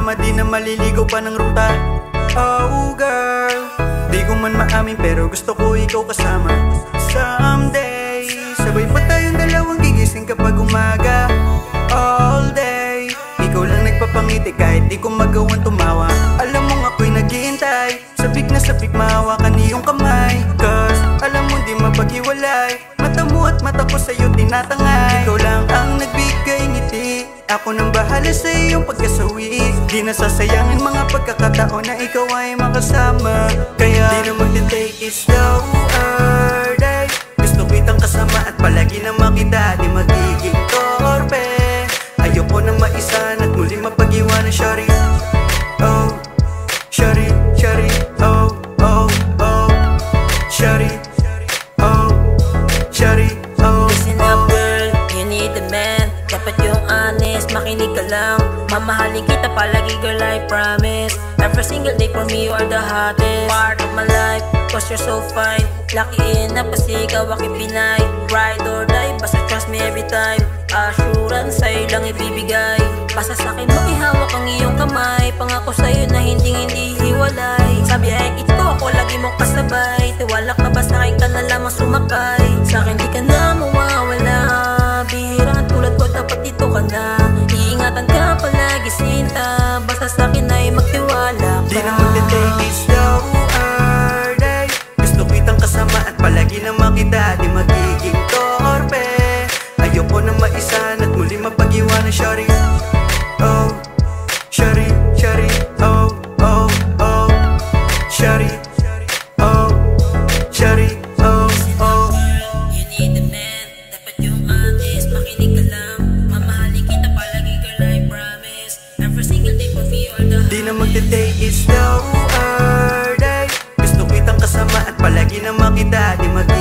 kasama, di na maliligaw pa ng ruta. Oh girl, di ko man maamin pero gusto ko ikaw kasama. Someday, sabay pa tayong dalawang gigising kapag umaga. All day, ikaw lang nagpapangiti kahit di ko magawang tumawa. Alam mong ako'y naghihintay, sabik na sabik mahawakan iyong kamay. Cause alam mo di mapaghiwalay, mata mo at mata ko sa'yo tinatangay. Ikaw lang ang nagbigay ngiti, ako nang bahala sa iyong pagkasawi. Di nasasayangin mga pagkakataon na ikaw ay makasama. Kaya di na magte-take it slower day. Gusto kitang kasama at palagi na makita, di magiging torpe. Ayoko nang maisan at muli mapag-iwanan, shawty. Oh, shawty, shawty, oh, oh, oh, shawty, oh, shawty, oh. Listen up girl, you need a man. Dapat yung honest, makinig ka lang. Mamahalin kita palagi girl, I promise. Every single day for me you are the hottest part of my life, cause you're so fine. Lucky enough kasi ikaw aking Pinay. Ride or die, basta trust me every time. Assurance sa'yo lang ibibigay. Basta sa'kin mo ihawak ang iyong kamay. Pangako sa'yo na hindi hiwalay. Sa biyaheng ito ako lagi mong kasabay. Tiwala ka ba sa'kin ka na lamang sumakay. Sa'kin di ka na mawawala. Bihirang tulad ko dapat dito ka na. Iingatan ka palagi sinta. Basta sa'kin ay magtiwala ka. Di na magte-take it slower day. Gusto kitang kasama at palagi na makita, di magiging torpe. Ayoko nang maisan at muli mapag-iwanan, shawty. Oh, shawty, shawty, oh, oh, oh, shawty, oh, shawty, oh, oh. You need a man, dapat yung honest, makinig ka lang. Mamahalin kita palagi girl, I promise. Every single day for me you are the Di na magte-take it slower day. Gusto kitang kasama at palagi na makita, di magiging